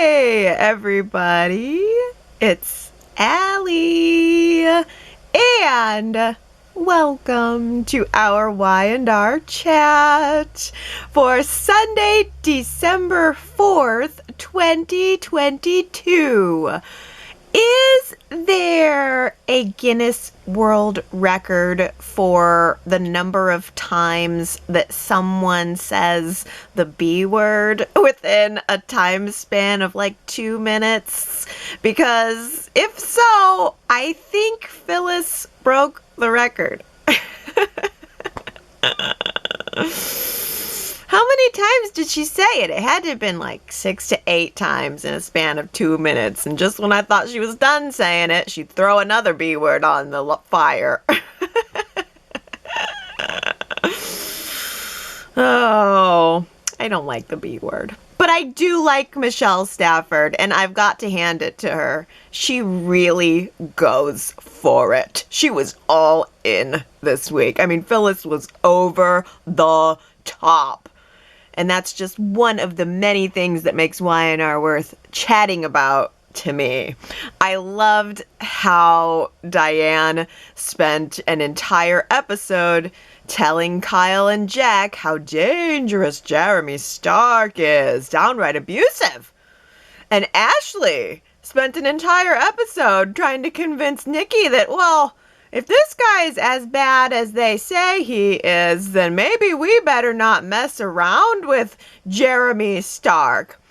Hey, everybody. It's Allie. And welcome to our Y&R Chat for Sunday, December 4th, 2022. Is there a Guinness World Record for the number of times that someone says the B word within a time span of like 2 minutes? Because if so, I think Phyllis broke the record. How many times did she say it? It had to have been like 6 to 8 times in a span of 2 minutes. And just when I thought she was done saying it, she'd throw another B word on the fire. Oh, I don't like the B word. But I do like Michelle Stafford, and I've got to hand it to her. She really goes for it. She was all in this week. I mean, Phyllis was over the top. And that's just one of the many things that makes Y&R worth chatting about to me. I loved how Diane spent an entire episode telling Kyle and Jack how dangerous Jeremy Stark is, downright abusive. And Ashley spent an entire episode trying to convince Nikki that, well, if this guy's as bad as they say he is, then maybe we better not mess around with Jeremy Stark.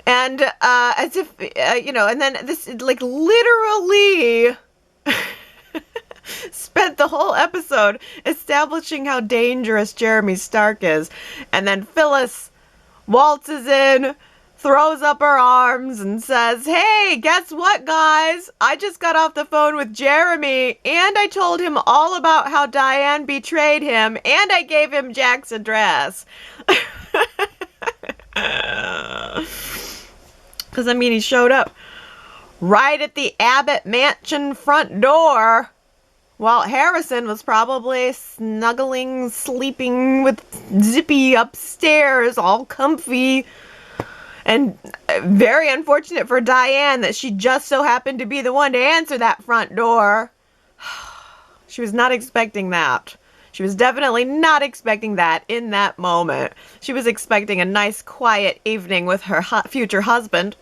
And as if, and then this, like, literally spent the whole episode establishing how dangerous Jeremy Stark is. And then Phyllis waltzes in, throws up her arms and says, hey, guess what, guys? I just got off the phone with Jeremy, and I told him all about how Diane betrayed him, and I gave him Jack's address. Because, I mean, he showed up right at the Abbott Mansion front door while Harrison was probably snuggling, sleeping with Zippy upstairs, all comfy. And very unfortunate for Diane that she just so happened to be the one to answer that front door. She was not expecting that. She was definitely not expecting that in that moment. She was expecting a nice, quiet evening with her future husband.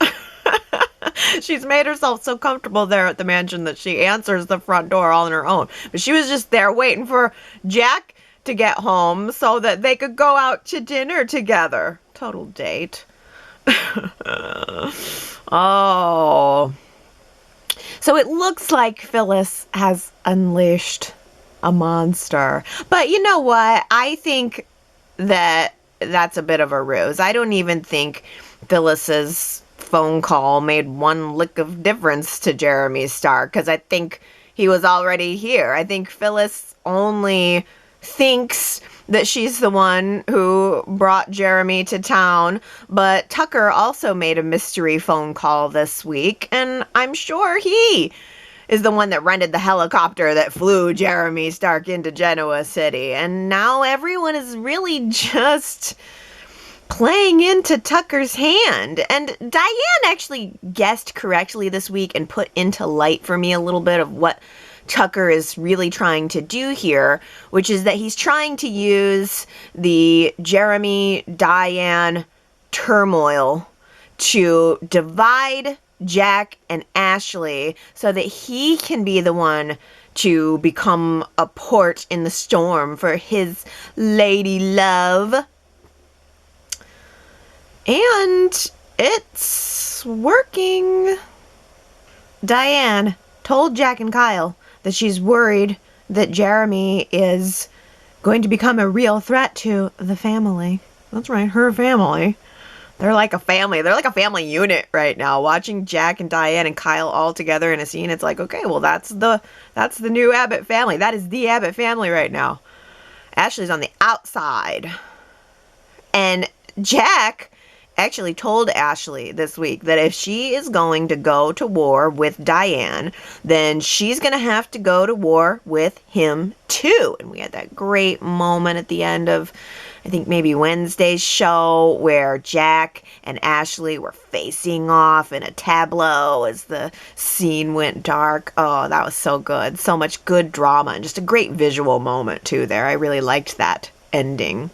She's made herself so comfortable there at the mansion that she answers the front door all on her own. But she was just there waiting for Jack to get home so that they could go out to dinner together. Total date. Oh. So it looks like Phyllis has unleashed a monster. But you know what? I think that that's a bit of a ruse. I don't even think Phyllis's phone call made one lick of difference to Jeremy Stark, because I think he was already here. I think Phyllis only thinks that she's the one who brought Jeremy to town, but Tucker also made a mystery phone call this week, and I'm sure he is the one that rented the helicopter that flew Jeremy Stark into Genoa City, and now everyone is really just playing into Tucker's hand. And Diane actually guessed correctly this week and put into light for me a little bit of what Tucker is really trying to do here, which is that he's trying to use the Jeremy-Diane turmoil to divide Jack and Ashley so that he can be the one to become a port in the storm for his lady love. And it's working. Diane told Jack and Kyle that she's worried that Jeremy is going to become a real threat to the family. That's right, her family. They're like a family. They're like a family unit right now. Watching Jack and Diane and Kyle all together in a scene, it's like, okay, well, that's the new Abbott family. That is the Abbott family right now. Ashley's on the outside. And Jack actually told Ashley this week that if she is going to go to war with Diane, then she's going to have to go to war with him too. And we had that great moment at the end of I think maybe Wednesday's show where Jack and Ashley were facing off in a tableau as the scene went dark. Oh, that was so good. So much good drama and just a great visual moment too there. I really liked that ending.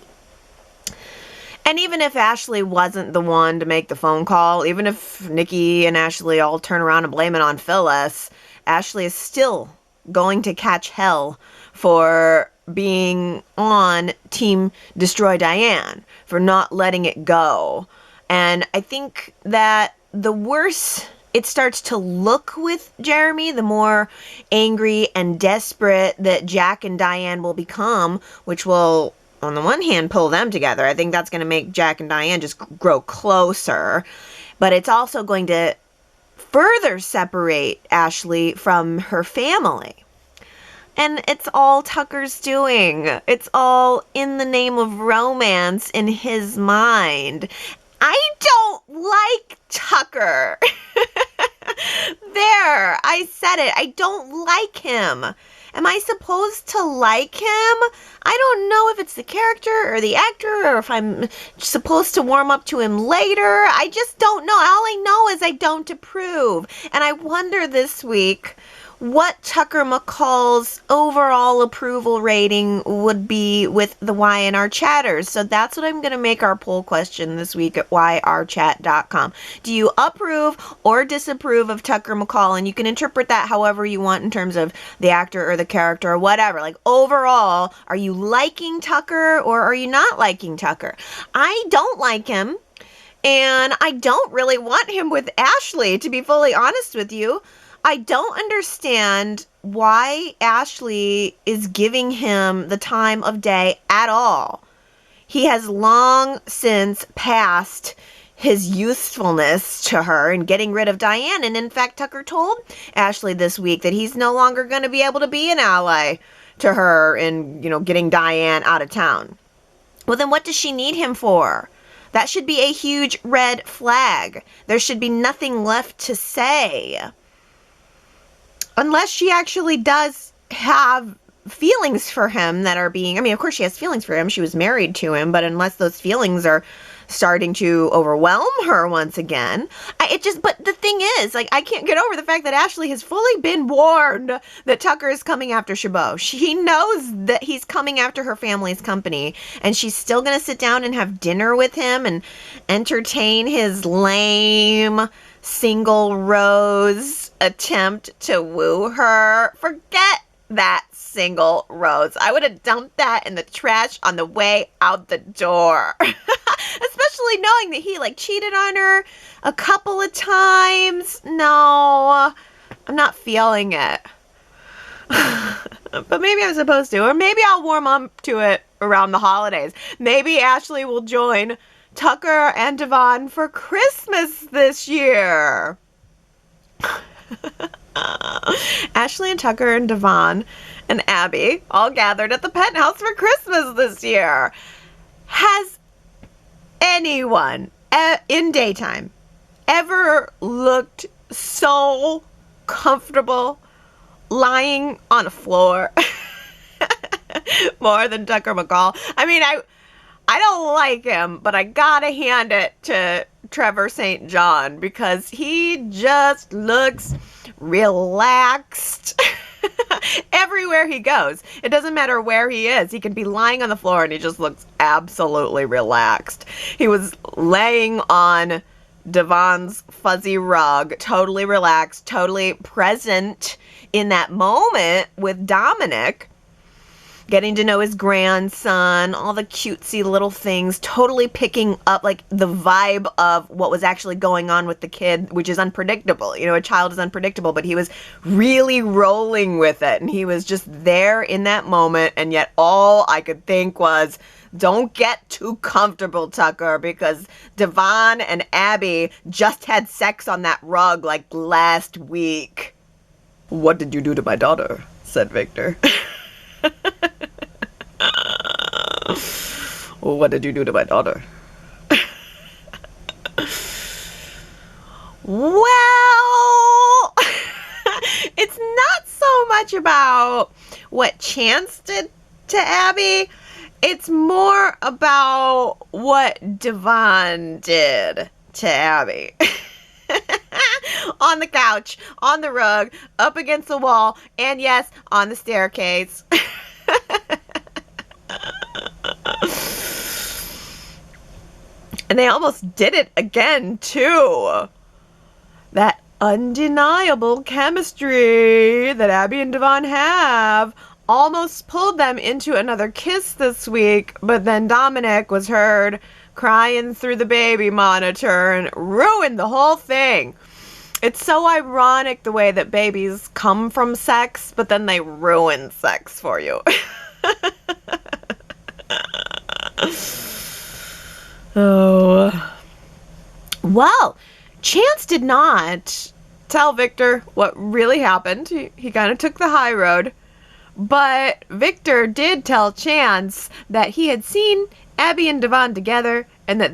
And even if Ashley wasn't the one to make the phone call, even if Nikki and Ashley all turn around and blame it on Phyllis, Ashley is still going to catch hell for being on Team Destroy Diane, for not letting it go. And I think that the worse it starts to look with Jeremy, the more angry and desperate that Jack and Diane will become, which will, on the one hand, pull them together. I think that's going to make Jack and Diane just grow closer. But it's also going to further separate Ashley from her family. And it's all Tucker's doing. It's all in the name of romance in his mind. I don't like Tucker. There, I said it. I don't like him. Am I supposed to like him? I don't know if it's the character or the actor or if I'm supposed to warm up to him later. I just don't know. All I know is I don't approve. And I wonder this week what Tucker McCall's overall approval rating would be with the Y&R chatters. So that's what I'm going to make our poll question this week at yrchat.com. Do you approve or disapprove of Tucker McCall? And you can interpret that however you want in terms of the actor or the character or whatever. Like overall, are you liking Tucker or are you not liking Tucker? I don't like him. And I don't really want him with Ashley, to be fully honest with you. I don't understand why Ashley is giving him the time of day at all. He has long since passed his usefulness to her and getting rid of Diane. And in fact, Tucker told Ashley this week that he's no longer going to be able to be an ally to her in, getting Diane out of town. Well, then what does she need him for? That should be a huge red flag. There should be nothing left to say. Unless she actually does have feelings for him that are being, of course she has feelings for him. She was married to him, but unless those feelings are starting to overwhelm her once again, but the thing is, I can't get over the fact that Ashley has fully been warned that Tucker is coming after Chabot. She knows that he's coming after her family's company, and she's still going to sit down and have dinner with him and entertain his lame single rose attempt to woo her. Forget that single rose. I would have dumped that in the trash on the way out the door. Especially knowing that he cheated on her a couple of times. No, I'm not feeling it. But maybe I'm supposed to, or maybe I'll warm up to it around the holidays. Maybe Ashley will join Tucker and Devon for Christmas this year. Ashley and Tucker and Devon and Abby all gathered at the penthouse for Christmas this year. Has anyone in daytime ever looked so comfortable lying on a floor more than Tucker McCall? I don't like him, but I gotta hand it to Trevor St. John because he just looks relaxed everywhere he goes. It doesn't matter where he is. He can be lying on the floor and he just looks absolutely relaxed. He was laying on Devon's fuzzy rug, totally relaxed, totally present in that moment with Dominic, getting to know his grandson, all the cutesy little things, totally picking up the vibe of what was actually going on with the kid, which is unpredictable. A child is unpredictable, but he was really rolling with it. And he was just there in that moment. And yet all I could think was, don't get too comfortable, Tucker, because Devon and Abby just had sex on that rug last week. What did you do to my daughter? Said Victor. What did you do to my daughter? Well, it's not so much about what Chance did to Abby. It's more about what Devon did to Abby. On the couch, on the rug, up against the wall, and yes, on the staircase. And they almost did it again, too. That undeniable chemistry that Abby and Devon have almost pulled them into another kiss this week, but then Dominic was heard crying through the baby monitor and ruined the whole thing. It's so ironic the way that babies come from sex, but then they ruin sex for you. Oh. Well, Chance did not tell Victor what really happened. He kind of took the high road. But Victor did tell Chance that he had seen Abby and Devon together and that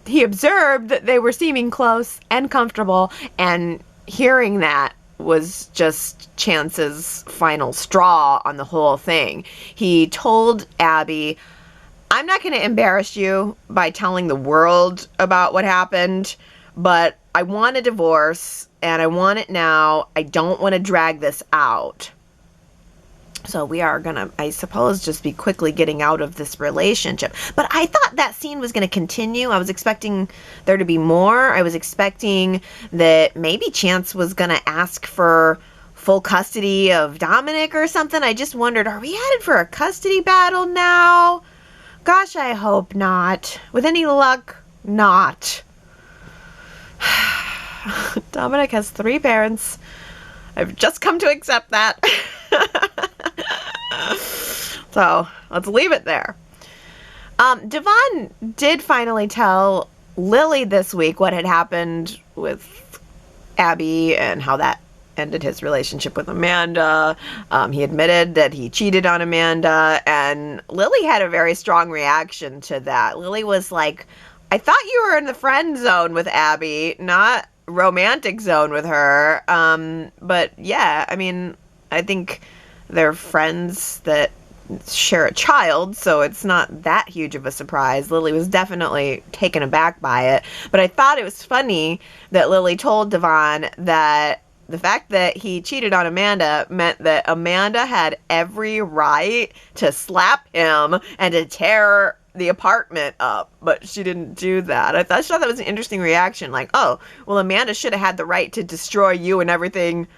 he observed that they were seeming close and comfortable, and hearing that was just Chance's final straw on the whole thing. He told Abby, I'm not going to embarrass you by telling the world about what happened, but I want a divorce and I want it now. I don't want to drag this out. So we are going to, I suppose, just be quickly getting out of this relationship. But I thought that scene was going to continue. I was expecting there to be more. I was expecting that maybe Chance was going to ask for full custody of Dominic or something. I just wondered, are we headed for a custody battle now? Gosh, I hope not. With any luck, not. Dominic has 3 parents. I've just come to accept that. So let's leave it there. Devon did finally tell Lily this week what had happened with Abby and how that ended his relationship with Amanda. He admitted that he cheated on Amanda, and Lily had a very strong reaction to that. Lily was like, I thought you were in the friend zone with Abby, not romantic zone with her. But yeah, I mean, I think they're friends that share a child, so it's not that huge of a surprise. Lily was definitely taken aback by it, but I thought it was funny that Lily told Devon that the fact that he cheated on Amanda meant that Amanda had every right to slap him and to tear the apartment up, but she didn't do that. I thought that was an interesting reaction, like, oh, well, Amanda should have had the right to destroy you and everything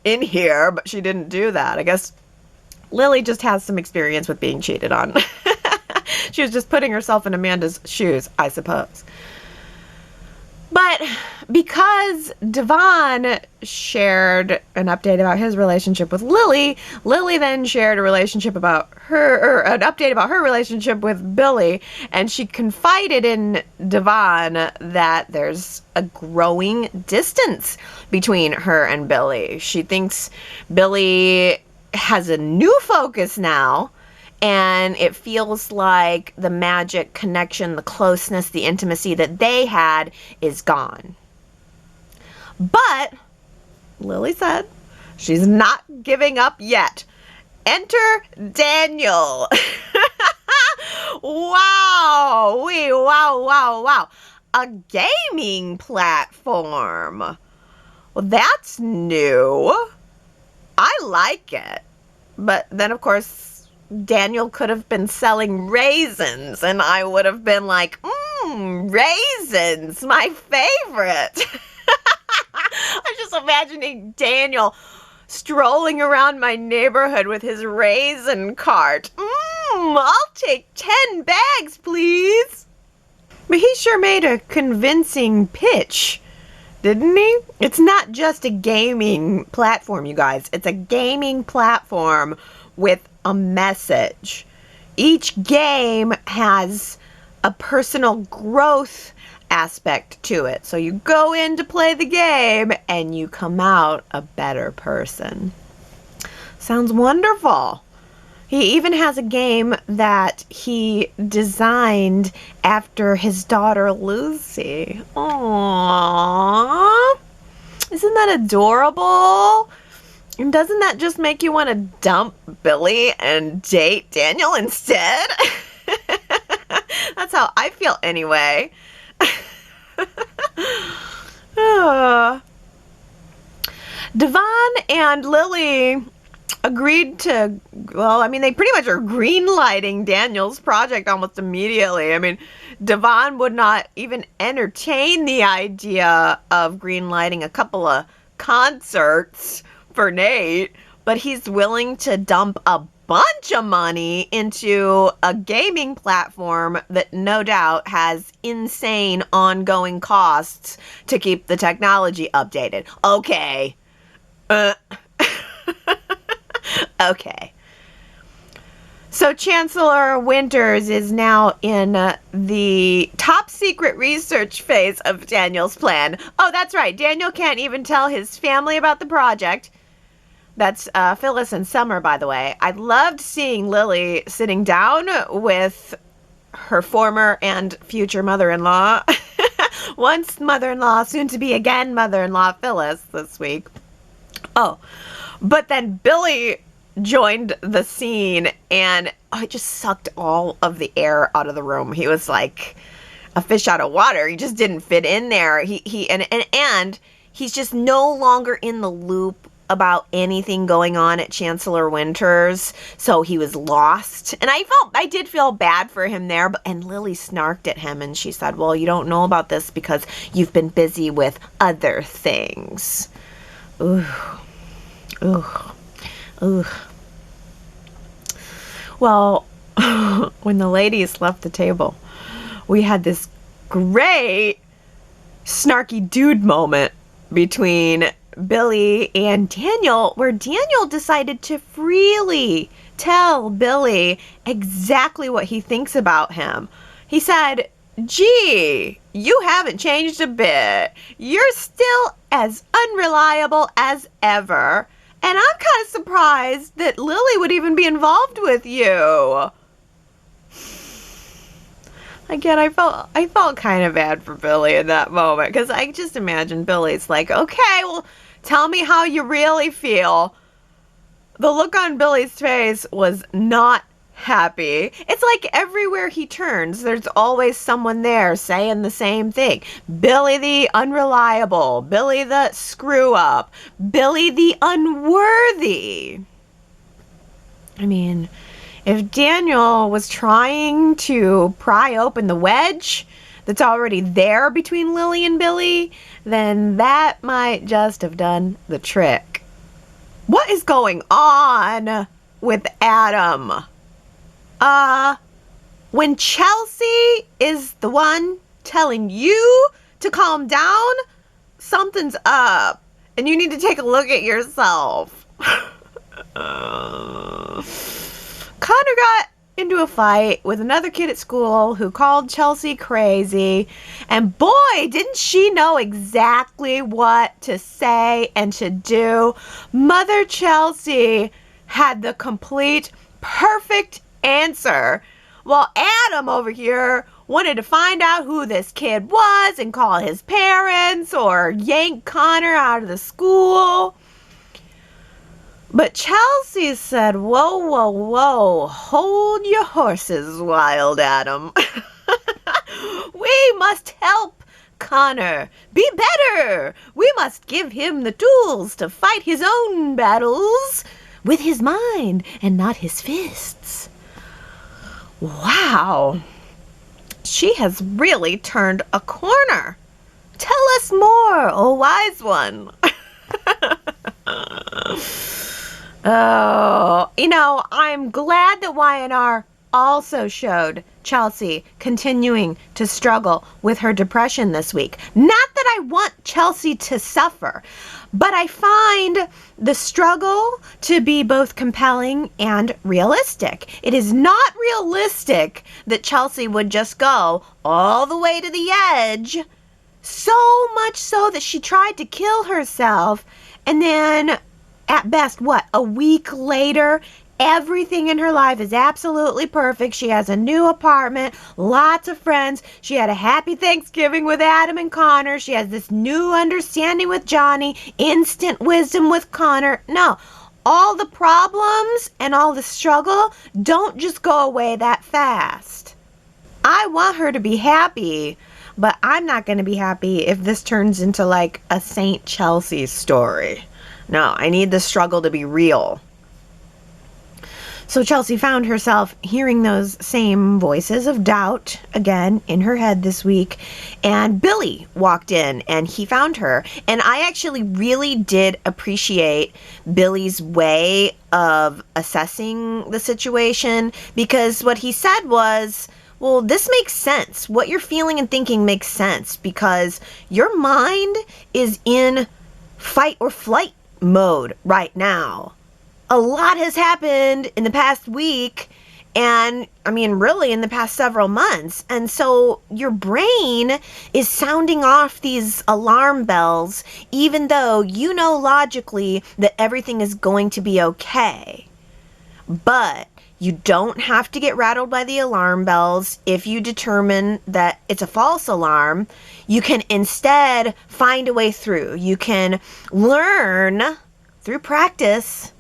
in here, but she didn't do that. I guess Lily just has some experience with being cheated on. She was just putting herself in Amanda's shoes, I suppose. But because Devon shared an update about his relationship with Lily, Lily then shared an update about her relationship with Billy, and she confided in Devon that there's a growing distance between her and Billy. She thinks Billy has a new focus now, and it feels like the magic connection, the closeness, the intimacy that they had is gone. But Lily said she's not giving up yet. Enter Daniel. Wow. Wow. A gaming platform. Well, that's new. I like it. But then, of course, Daniel could have been selling raisins, and I would have been like, raisins, my favorite. I'm just imagining Daniel strolling around my neighborhood with his raisin cart. I'll take 10 bags, please. But he sure made a convincing pitch, didn't he? It's not just a gaming platform, you guys. It's a gaming platform with a message. Each game has a personal growth aspect to it. So you go in to play the game and you come out a better person. Sounds wonderful. He even has a game that he designed after his daughter Lucy. Aww. Isn't that adorable? And doesn't that just make you want to dump Billy and date Daniel instead? That's how I feel anyway. uh. Devon and Lily agreed to, well, I mean, they pretty much are green-lighting Daniel's project almost immediately. I mean, Devon would not even entertain the idea of green-lighting a couple of concerts for Nate, but he's willing to dump a bunch of money into a gaming platform that no doubt has insane ongoing costs to keep the technology updated. Okay. Okay. So Chancellor Winters is now in the top secret research phase of Daniel's plan. Oh, that's right. Daniel can't even tell his family about the project. That's Phyllis and Summer, by the way. I loved seeing Lily sitting down with her former and future mother-in-law. Once mother-in-law, soon to be again mother-in-law Phyllis this week. Oh, but then Billy joined the scene and it just sucked all of the air out of the room. He was like a fish out of water. He just didn't fit in there. And he's just no longer in the loop about anything going on at Chancellor Winters, so he was lost. And I did feel bad for him there, and Lily snarked at him and she said, well, you don't know about this because you've been busy with other things. Ooh. Ooh. Ooh. Well, when the ladies left the table, we had this great snarky dude moment between Billy and Daniel, where Daniel decided to freely tell Billy exactly what he thinks about him. He said, gee, you haven't changed a bit. You're still as unreliable as ever. And I'm kind of surprised that Lily would even be involved with you. Again, I felt kind of bad for Billy in that moment, because I just imagine Billy's like, okay, well, tell me how you really feel. The look on Billy's face was not happy. It's like everywhere he turns, there's always someone there saying the same thing. Billy the unreliable, Billy the screw up, Billy the unworthy. I mean, if Daniel was trying to pry open the wedge that's already there between Lily and Billy, then that might just have done the trick. What is going on with Adam? When Chelsea is the one telling you to calm down, something's up, and you need to take a look at yourself. Connor got into a fight with another kid at school who called Chelsea crazy, and boy, didn't she know exactly what to say and to do. Mother Chelsea had the complete, perfect answer, while Adam over here wanted to find out who this kid was and call his parents or yank Connor out of the school. But Chelsea said, whoa, whoa, whoa, hold your horses, Wild Adam. We must help Connor be better. We must give him the tools to fight his own battles with his mind and not his fists. Wow, she has really turned a corner. Tell us more, oh wise one. Oh, I'm glad that Y&R also showed Chelsea continuing to struggle with her depression this week. Not that I want Chelsea to suffer, but I find the struggle to be both compelling and realistic. It is not realistic that Chelsea would just go all the way to the edge, so much so that she tried to kill herself, and then at best, a week later, everything in her life is absolutely perfect. She has a new apartment, lots of friends. She had a happy Thanksgiving with Adam and Connor. She has this new understanding with Johnny, instant wisdom with Connor. No, all the problems and all the struggle don't just go away that fast. I want her to be happy, but I'm not going to be happy if this turns into like a Saint Chelsea story. No, I need the struggle to be real. So Chelsea found herself hearing those same voices of doubt again in her head this week. And Billy walked in and he found her. And I actually really did appreciate Billy's way of assessing the situation, because what he said was, well, this makes sense. What you're feeling and thinking makes sense because your mind is in fight or flight mode right now. A lot has happened in the past week, and I mean, really in the past several months. And so your brain is sounding off these alarm bells, even though you know logically that everything is going to be okay. But you don't have to get rattled by the alarm bells if you determine that it's a false alarm. You can instead find a way through. You can learn through practice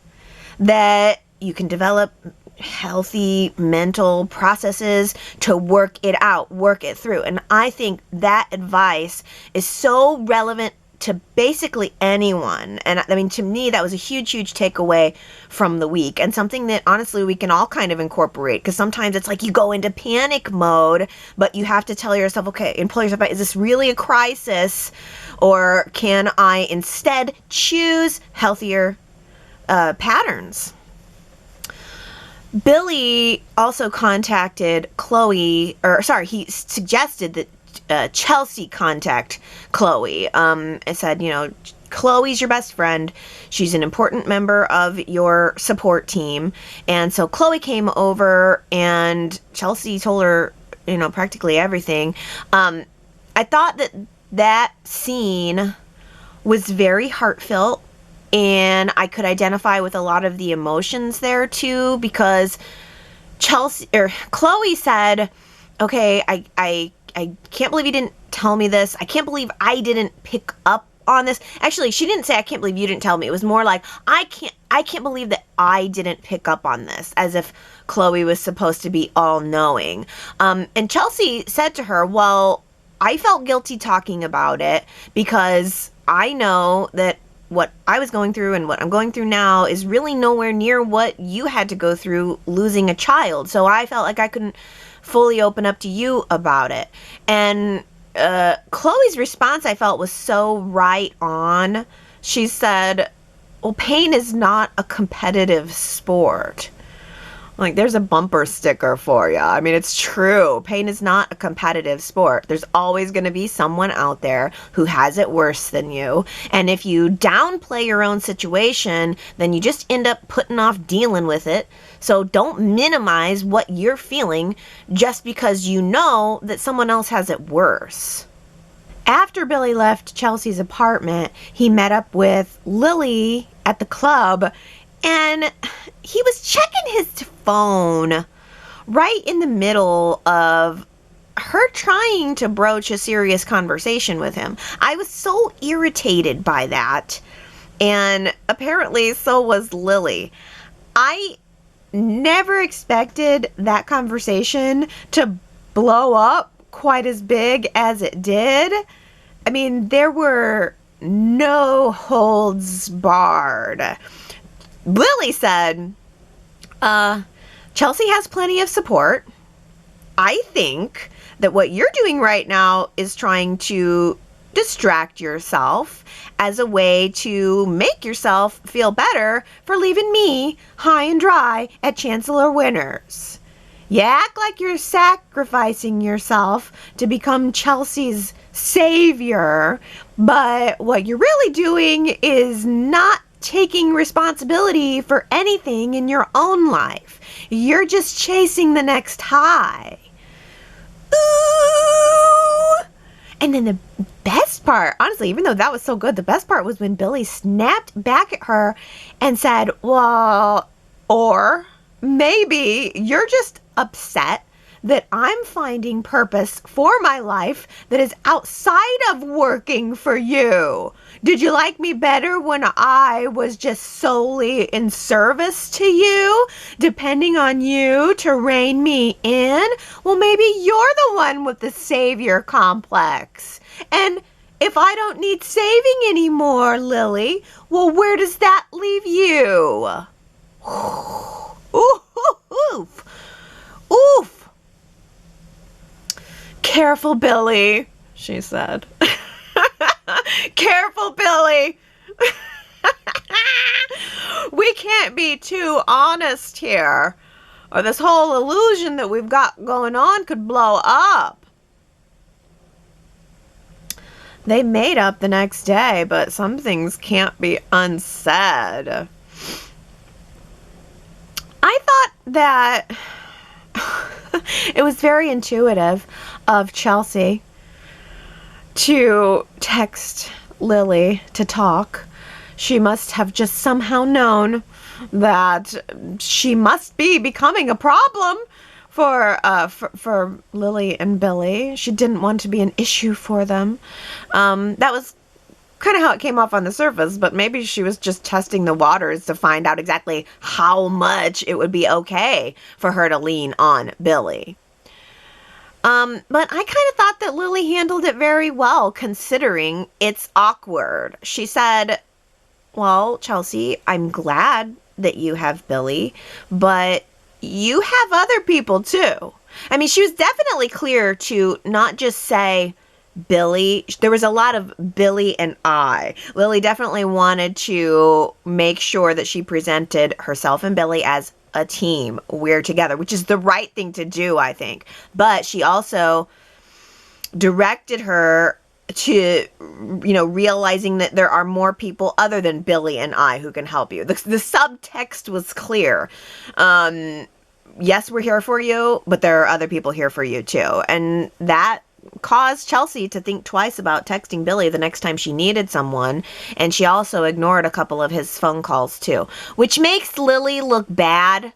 that you can develop healthy mental processes to work it out, work it through. And I think that advice is so relevant to basically anyone. And I mean, to me, that was a huge, huge takeaway from the week, and something that honestly we can all kind of incorporate, because sometimes it's like you go into panic mode, but you have to tell yourself, okay, and pull yourself out, is this really a crisis, or can I instead choose healthier patterns? Billy also contacted Chloe, he suggested that Chelsea contact Chloe. It said, Chloe's your best friend. She's an important member of your support team. And so Chloe came over and Chelsea told her, practically everything. I thought that scene was very heartfelt, and I could identify with a lot of the emotions there too, because Chloe said, okay, I can't believe you didn't tell me this. I can't believe I didn't pick up on this. Actually, she didn't say, I can't believe you didn't tell me. It was more like, I can't believe that I didn't pick up on this, as if Chloe was supposed to be all knowing. And Chelsea said to her, well, I felt guilty talking about it because I know that what I was going through and what I'm going through now is really nowhere near what you had to go through losing a child. So I felt like I couldn't fully open up to you about it. And Chloe's response, I felt, was so right on. She said, well, pain is not a competitive sport. Like, there's a bumper sticker for you. I mean, it's true. Pain is not a competitive sport. There's always going to be someone out there who has it worse than you. And if you downplay your own situation, then you just end up putting off dealing with it. So don't minimize what you're feeling just because you know that someone else has it worse. After Billy left Chelsea's apartment, he met up with Lily at the club, and he was checking his phone right in the middle of her trying to broach a serious conversation with him. I was so irritated by that, and apparently so was Lily. I never expected that conversation to blow up quite as big as it did. I mean, there were no holds barred. Lily said, Chelsea has plenty of support. I think that what you're doing right now is trying to distract yourself as a way to make yourself feel better for leaving me high and dry at Chancellor Winners. You act like you're sacrificing yourself to become Chelsea's savior, but what you're really doing is not taking responsibility for anything in your own life. You're just chasing the next high. Ooh! And then the best part, honestly, even though that was so good, the best part was when Billy snapped back at her and said, well, or maybe you're just upset that I'm finding purpose for my life that is outside of working for you. Did you like me better when I was just solely in service to you, depending on you to rein me in? Well, maybe you're the one with the savior complex. And if I don't need saving anymore, Lily, well, where does that leave you? Oof. Oof. Careful, Billy, she said. Careful, Billy. We can't be too honest here, or this whole illusion that we've got going on could blow up. They made up the next day, but some things can't be unsaid. I thought that it was very intuitive of Chelsea to text Lily to talk. She must have just somehow known that she must be becoming a problem for Lily and Billy. She didn't want to be an issue for them. That was kind of how it came off on the surface, but maybe she was just testing the waters to find out exactly how much it would be okay for her to lean on Billy. But I kind of thought that Lily handled it very well, considering it's awkward. She said, well, Chelsea, I'm glad that you have Billy, but you have other people too. I mean, she was definitely clear to not just say Billy. There was a lot of Billy and I. Lily definitely wanted to make sure that she presented herself and Billy as a team. We're together, which is the right thing to do, I think. But she also directed her to, realizing that there are more people other than Billy and I who can help you. The subtext was clear. Yes, we're here for you, but there are other people here for you too. And that caused Chelsea to think twice about texting Billy the next time she needed someone. And she also ignored a couple of his phone calls too, which makes Lily look bad.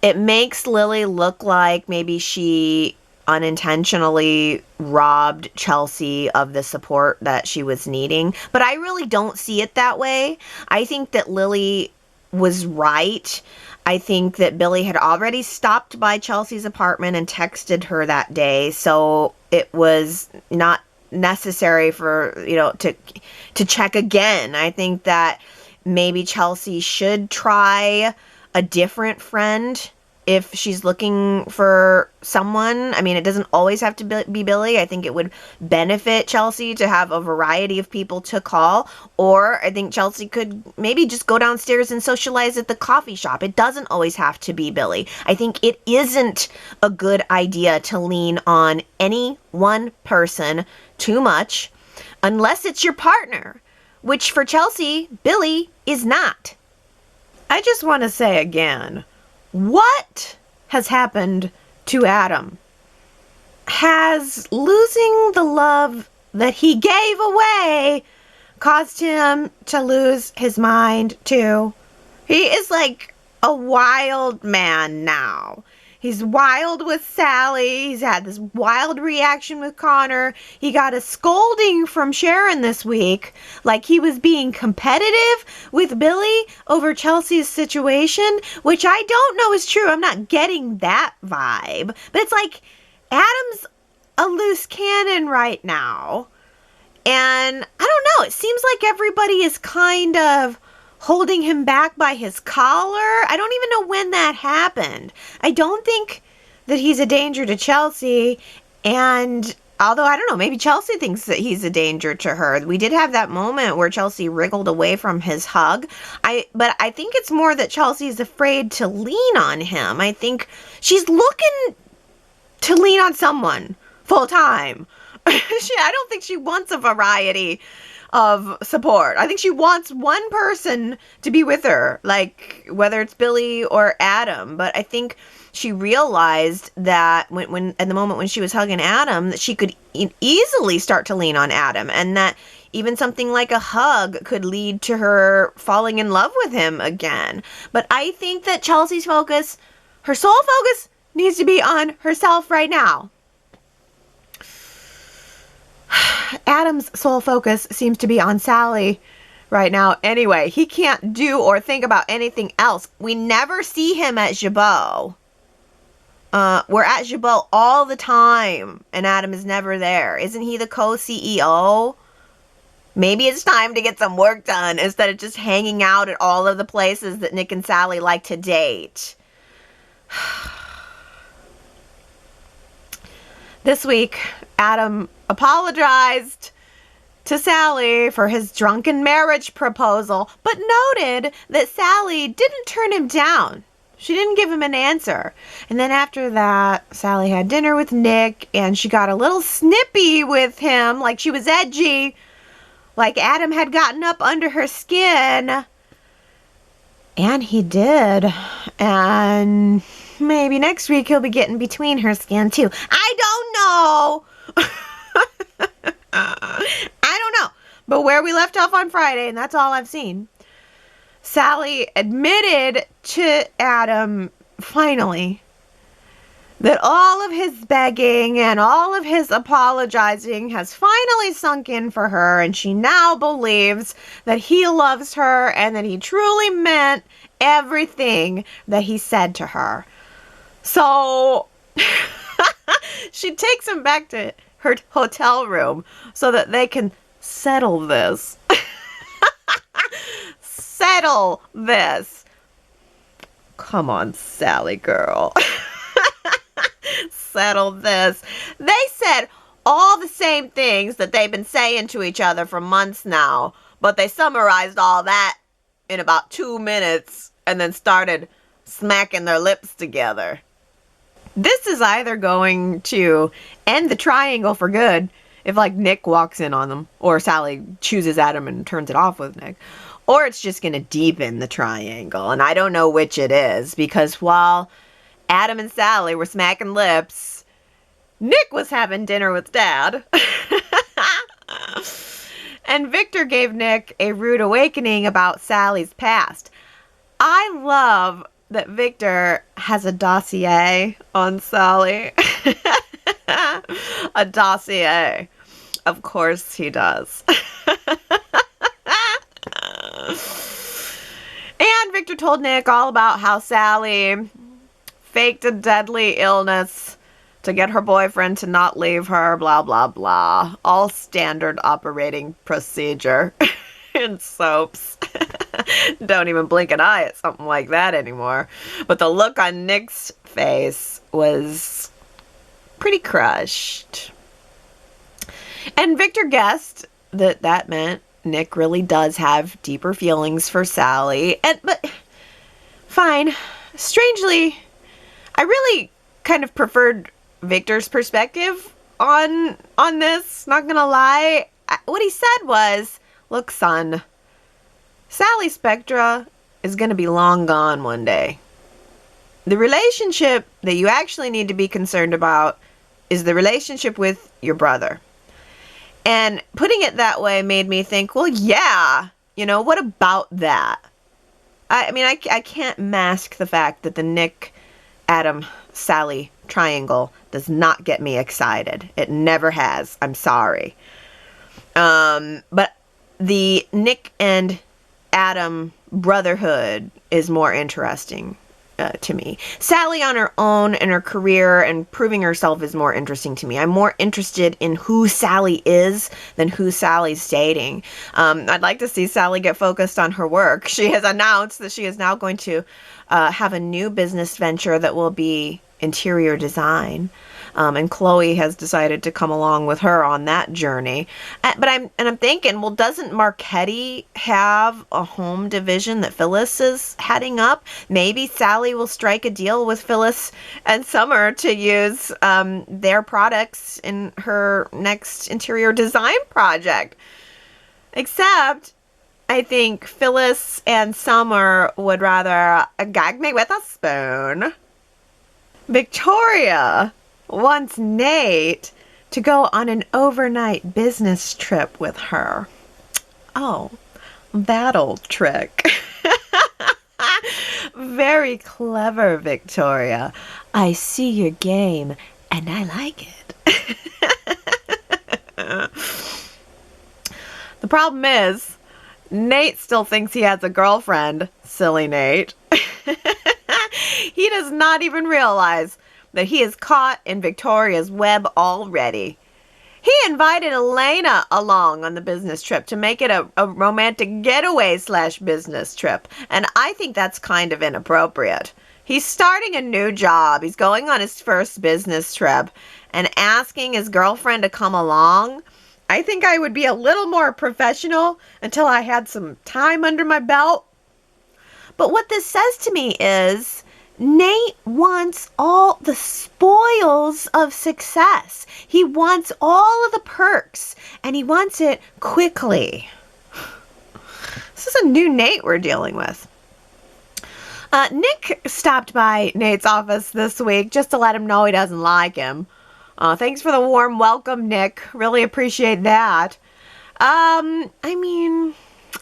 It makes Lily look like maybe she unintentionally robbed Chelsea of the support that she was needing. But I really don't see it that way. I think that Lily was right. I think that Billy had already stopped by Chelsea's apartment and texted her that day, so it was not necessary for, to check again. I think that maybe Chelsea should try a different friend if she's looking for someone. I mean, it doesn't always have to be Billy. I think it would benefit Chelsea to have a variety of people to call. Or I think Chelsea could maybe just go downstairs and socialize at the coffee shop. It doesn't always have to be Billy. I think it isn't a good idea to lean on any one person too much unless it's your partner, which for Chelsea, Billy is not. I just want to say again, what has happened to Adam? Has losing the love that he gave away caused him to lose his mind too? He is like a wild man now. He's wild with Sally. He's had this wild reaction with Connor. He got a scolding from Sharon this week, like he was being competitive with Billy over Chelsea's situation, which I don't know is true. I'm not getting that vibe. But it's like Adam's a loose cannon right now. And I don't know. It seems like everybody is kind of holding him back by his collar. I don't even know when that happened. I don't think that he's a danger to Chelsea. And although, I don't know, maybe Chelsea thinks that he's a danger to her. We did have that moment where Chelsea wriggled away from his hug. But I think it's more that Chelsea's afraid to lean on him. I think she's looking to lean on someone full time. I don't think she wants a variety of support. I think she wants one person to be with her, like whether it's Billy or Adam. But I think she realized that when at the moment when she was hugging Adam, that she could easily start to lean on Adam, and that even something like a hug could lead to her falling in love with him again. But I think that Chelsea's focus, her sole focus, needs to be on herself right now. Adam's sole focus seems to be on Sally right now anyway. He can't do or think about anything else. We never see him at Jabot. We're at Jabot all the time, and Adam is never there. Isn't he the co-CEO? Maybe it's time to get some work done instead of just hanging out at all of the places that Nick and Sally like to date. This week, Adam apologized to Sally for his drunken marriage proposal, but noted that Sally didn't turn him down. She didn't give him an answer. And then after that, Sally had dinner with Nick, and she got a little snippy with him, like she was edgy, like Adam had gotten up under her skin. And he did. And maybe next week he'll be getting between her skin too. I don't know. I don't know. But where we left off on Friday, and that's all I've seen, Sally admitted to Adam, finally, that all of his begging and all of his apologizing has finally sunk in for her, and she now believes that he loves her and that he truly meant everything that he said to her. So she takes him back to her hotel room so that they can settle this. Settle this. Come on, Sally girl. Settle this. They said all the same things that they've been saying to each other for months now, but they summarized all that in about 2 minutes and then started smacking their lips together. This is either going to end the triangle for good if, like, Nick walks in on them, or Sally chooses Adam and turns it off with Nick, or it's just going to deepen the triangle. And I don't know which it is, because while Adam and Sally were smacking lips, Nick was having dinner with Dad. And Victor gave Nick a rude awakening about Sally's past. I love that Victor has a dossier on Sally. A dossier. Of course he does. And Victor told Nick all about how Sally faked a deadly illness to get her boyfriend to not leave her, blah, blah, blah. All standard operating procedure in soaps. Don't even blink an eye at something like that anymore. But the look on Nick's face was pretty crushed. And Victor guessed that that meant Nick really does have deeper feelings for Sally. But fine. Strangely, I really kind of preferred Victor's perspective on this, not gonna lie. What he said was, look, son, Sally Spectra is gonna be long gone one day. The relationship that you actually need to be concerned about is the relationship with your brother. And putting it that way made me think, well, yeah, what about that? I mean, I can't mask the fact that the Nick, Adam, Sally triangle does not get me excited. It never has. I'm sorry. But the Nick and Adam brotherhood is more interesting to me. Sally on her own and her career and proving herself is more interesting to me. I'm more interested in who Sally is than who Sally's dating. I'd like to see Sally get focused on her work. She has announced that she is now going to have a new business venture that will be interior design. And Chloe has decided to come along with her on that journey. But I'm thinking, well, doesn't Marchetti have a home division that Phyllis is heading up? Maybe Sally will strike a deal with Phyllis and Summer to use their products in her next interior design project. Except, I think Phyllis and Summer would rather gag me with a spoon. Victoria wants Nate to go on an overnight business trip with her. Oh, that old trick. Very clever, Victoria. I see your game, and I like it. The problem is, Nate still thinks he has a girlfriend. Silly Nate. He does not even realize that he is caught in Victoria's web already. He invited Elena along on the business trip to make it a romantic getaway / business trip, and I think that's kind of inappropriate. He's starting a new job. He's going on his first business trip and asking his girlfriend to come along. I think I would be a little more professional until I had some time under my belt. But what this says to me is Nate wants all the spoils of success. He wants all of the perks, and he wants it quickly. This is a new Nate we're dealing with. Nick stopped by Nate's office this week just to let him know he doesn't like him. Thanks for the warm welcome, Nick. Really appreciate that.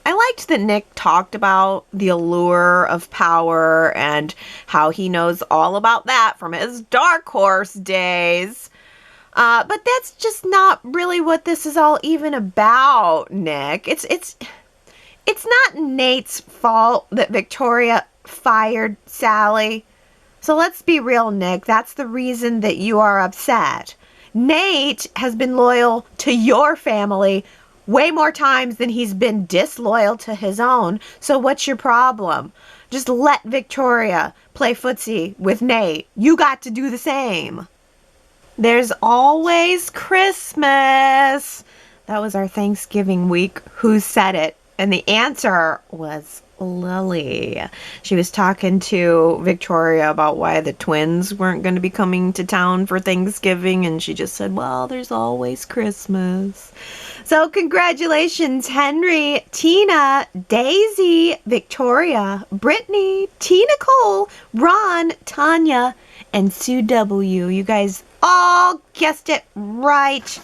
I liked that Nick talked about the allure of power and how he knows all about that from his Dark Horse days. But that's just not really what this is all even about, Nick. It's not Nate's fault that Victoria fired Sally. So let's be real, Nick. That's the reason that you are upset. Nate has been loyal to your family way more times than he's been disloyal to his own. So what's your problem? Just let Victoria play footsie with Nate. You got to do the same. There's always Christmas. That was our Thanksgiving week. Who said it? And the answer was Lily. She was talking to Victoria about why the twins weren't going to be coming to town for Thanksgiving, and she just said, well, there's always Christmas. So congratulations, Henry, Tina, Daisy, Victoria, Brittany, Tina Cole, Ron, Tanya, and Sue W. You guys all guessed it right.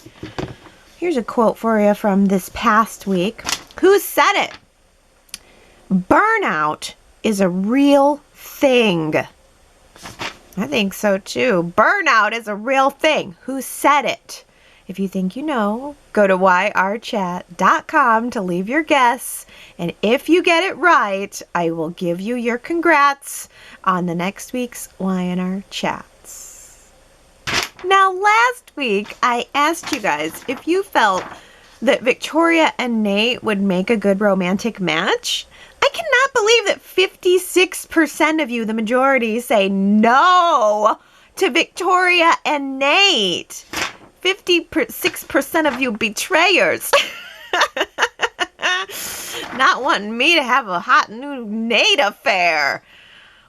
Here's a quote for you from this past week. Who said it? Burnout is a real thing. I think so too. Burnout is a real thing. Who said it? If you think you know, go to yrchat.com to leave your guess. And if you get it right, I will give you your congrats on the next week's Y&R Chats. Now, last week, I asked you guys if you felt that Victoria and Nate would make a good romantic match. I cannot believe that 56% of you, the majority, say no to Victoria and Nate. 56% of you betrayers. Not wanting me to have a hot new Nate affair.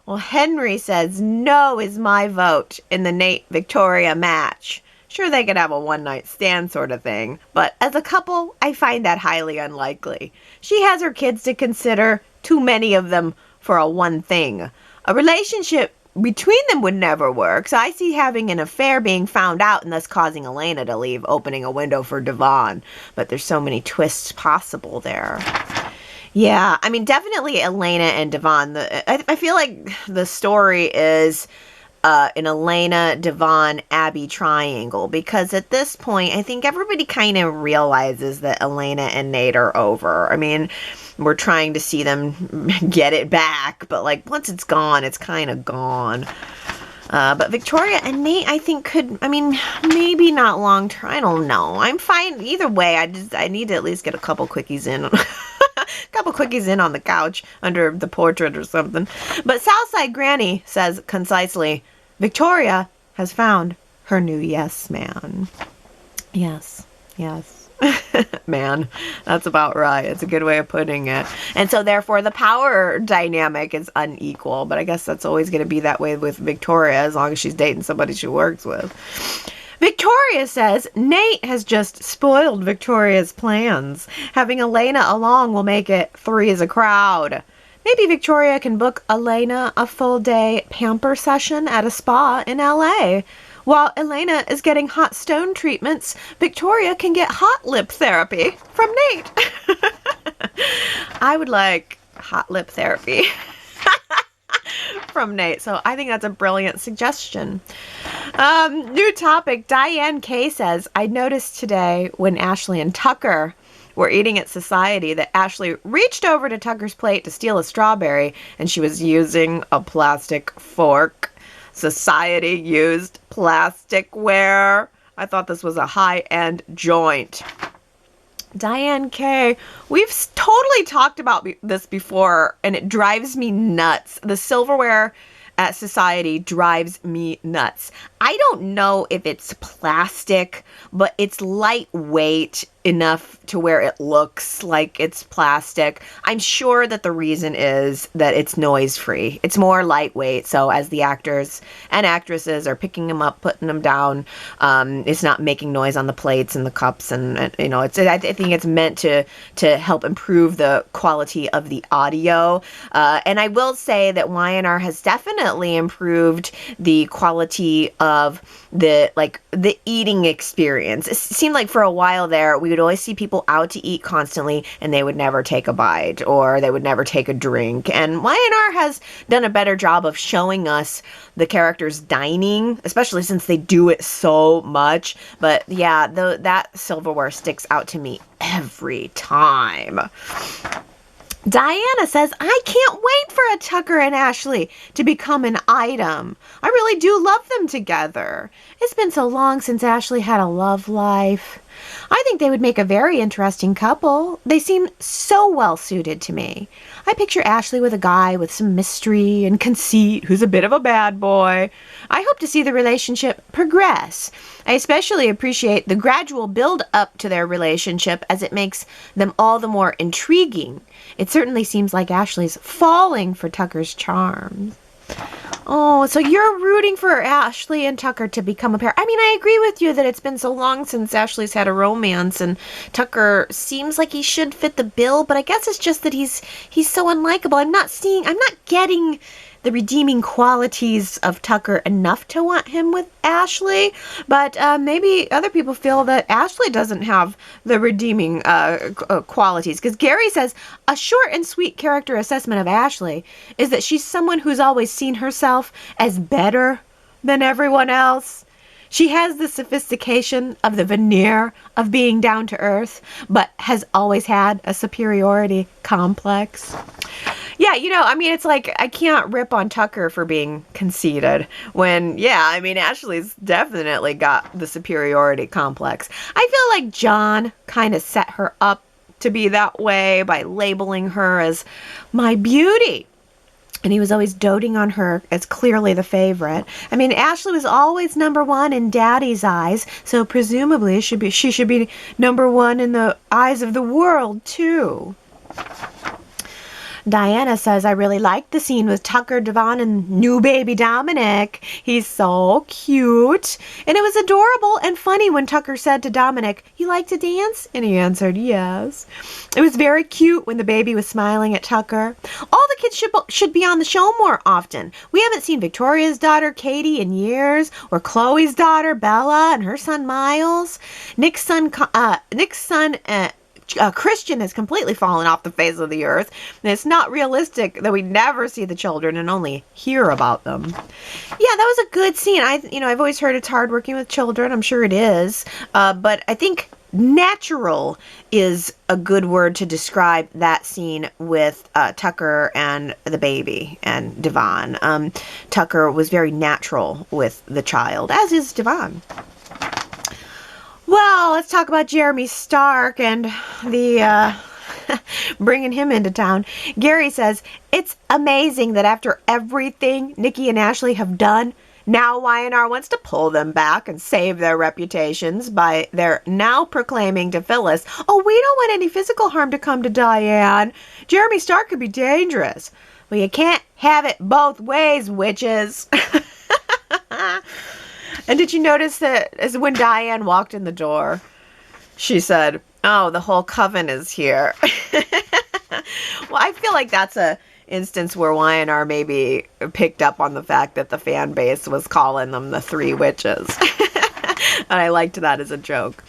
Well, Henry says no is my vote in the Nate-Victoria match. Sure, they could have a one-night stand sort of thing, but as a couple, I find that highly unlikely. She has her kids to consider, too many of them for a one thing. A relationship between them would never work, so I see having an affair being found out and thus causing Elena to leave, opening a window for Devon. But there's so many twists possible there. Yeah, I mean, definitely Elena and Devon. I feel like the story is an Elena, Devon, Abby triangle, because at this point, I think everybody kind of realizes that Elena and Nate are over. I mean, we're trying to see them get it back, but like once it's gone, it's kind of gone. But Victoria and Nate, I think maybe not long term. I don't know. I'm fine either way. I need to at least get a couple quickies in. Couple quickies in on the couch under the portrait or something. But Southside Granny says concisely, Victoria has found her new yes man. Yes. Man, that's about right. It's a good way of putting it. And so therefore the power dynamic is unequal, but I guess that's always going to be that way with Victoria as long as she's dating somebody she works with. Victoria says Nate has just spoiled Victoria's plans. Having Elena along will make it three as a crowd. Maybe Victoria can book Elena a full-day pamper session at a spa in LA. While Elena is getting hot stone treatments, Victoria can get hot lip therapy from Nate. I would like hot lip therapy. from Nate. So I think that's a brilliant suggestion. New topic. Diane K says, I noticed today when Ashley and Tucker were eating at Society that Ashley reached over to Tucker's plate to steal a strawberry, and she was using a plastic fork. Society used plasticware. I thought this was a high-end joint. Diane K, we've totally talked about this before, and it drives me nuts. The silverware at Society drives me nuts. I don't know if it's plastic, but it's lightweight enough to where it looks like it's plastic. I'm sure that the reason is that it's noise free. It's more lightweight, so as the actors and actresses are picking them up, putting them down, it's not making noise on the plates and the cups, and you know, I think it's meant to help improve the quality of the audio. And I will say that Y&R has definitely improved the quality of the eating experience. It seemed like for a while there, we would always see people out to eat constantly, and they would never take a bite or they would never take a drink. And Y&R has done a better job of showing us the characters dining, especially since they do it so much. But yeah, that silverware sticks out to me every time. Diana says, I can't wait for a Tucker and Ashley to become an item. I really do love them together. It's been so long since Ashley had a love life. I think they would make a very interesting couple. They seem so well suited to me. I picture Ashley with a guy with some mystery and conceit who's a bit of a bad boy. I hope to see the relationship progress. I especially appreciate the gradual build up to their relationship as it makes them all the more intriguing. It certainly seems like Ashley's falling for Tucker's charms. Oh, so you're rooting for Ashley and Tucker to become a pair. I mean, I agree with you that it's been so long since Ashley's had a romance, and Tucker seems like he should fit the bill, but I guess it's just that he's so unlikable. I'm not getting the redeeming qualities of Tucker enough to want him with Ashley, but maybe other people feel that Ashley doesn't have the redeeming qualities, because Gary says a short and sweet character assessment of Ashley is that she's someone who's always seen herself as better than everyone else. She has the sophistication of the veneer of being down to earth, but has always had a superiority complex. Yeah, I mean, it's like I can't rip on Tucker for being conceited when, I mean, Ashley's definitely got the superiority complex. I feel like John kind of set her up to be that way by labeling her as my beauty. And he was always doting on her as clearly the favorite. I mean, Ashley was always number one in Daddy's eyes, so presumably she should be number one in the eyes of the world, too. Diana says, I really liked the scene with Tucker, Devon, and new baby Dominic. He's so cute. And it was adorable and funny when Tucker said to Dominic, you like to dance? And he answered, yes. It was very cute when the baby was smiling at Tucker. All the kids should be on the show more often. We haven't seen Victoria's daughter, Katie, in years, or Chloe's daughter, Bella, and her son, Miles. Nick's son, Christian has completely fallen off the face of the earth, and it's not realistic that we never see the children and only hear about them. Yeah, that was a good scene. I've always heard it's hard working with children. I'm sure it is, but I think natural is a good word to describe that scene with Tucker and the baby and Devon. Tucker was very natural with the child, as is Devon. Well, let's talk about Jeremy Stark and the bringing him into town. Gary says, it's amazing that after everything Nikki and Ashley have done, now Y&R wants to pull them back and save their reputations by their now proclaiming to Phyllis, oh, we don't want any physical harm to come to Diane. Jeremy Stark could be dangerous. Well, you can't have it both ways, witches. And did you notice that as when Diane walked in the door, she said, oh, the whole coven is here. Well, I feel like that's a instance where Y&R maybe picked up on the fact that the fan base was calling them the three witches. And I liked that as a joke.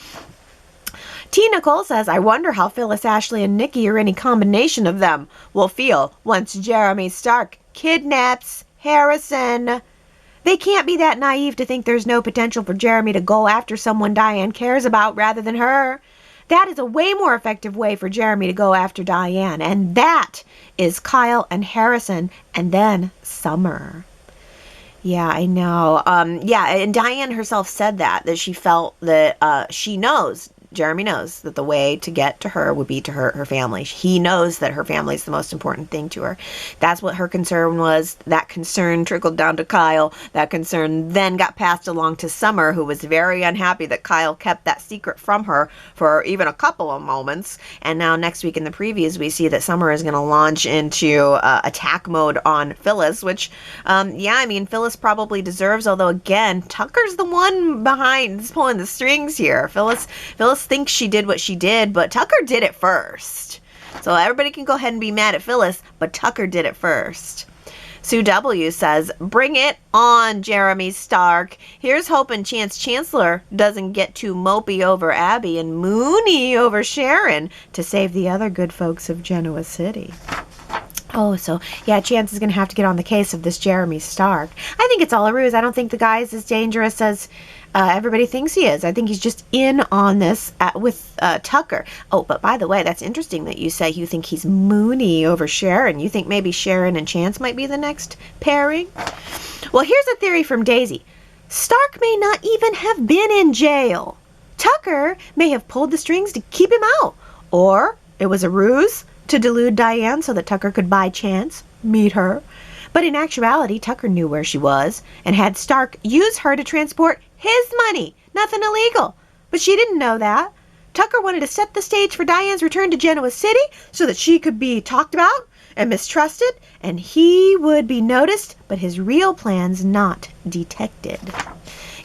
T. Nicole says, I wonder how Phyllis, Ashley, and Nikki, or any combination of them, will feel once Jeremy Stark kidnaps Harrison. They can't be that naive to think there's no potential for Jeremy to go after someone Diane cares about rather than her. That is a way more effective way for Jeremy to go after Diane, and that is Kyle and Harrison, and then Summer. Yeah, I know. Yeah, and Diane herself said that she felt that she knows, Jeremy knows, that the way to get to her would be to her family. He knows that her family is the most important thing to her. That's what her concern was. That concern trickled down to Kyle. That concern then got passed along to Summer, who was very unhappy that Kyle kept that secret from her for even a couple of moments. And now next week in the previews, we see that Summer is going to launch into attack mode on Phyllis, which, yeah, I mean, Phyllis probably deserves, although again, Tucker's the one behind pulling the strings here. Phyllis thinks she did what she did, but Tucker did it first. So everybody can go ahead and be mad at Phyllis, but Tucker did it first. Sue W. says, bring it on, Jeremy Stark. Here's hoping Chance Chancellor doesn't get too mopey over Abby and moony over Sharon to save the other good folks of Genoa City. Oh, so, yeah, Chance is going to have to get on the case of this Jeremy Stark. I think it's all a ruse. I don't think the guy is as dangerous as everybody thinks he is. I think he's just in on this with Tucker. Oh, but by the way, that's interesting that you say you think he's moony over Sharon. You think maybe Sharon and Chance might be the next pairing? Well, here's a theory from Daisy. Stark may not even have been in jail. Tucker may have pulled the strings to keep him out. Or it was a ruse to delude Diane so that Tucker could by chance meet her. But in actuality, Tucker knew where she was and had Stark use her to transport his money. Nothing illegal. But she didn't know that. Tucker wanted to set the stage for Diane's return to Genoa City so that she could be talked about and mistrusted, and he would be noticed, but his real plans not detected.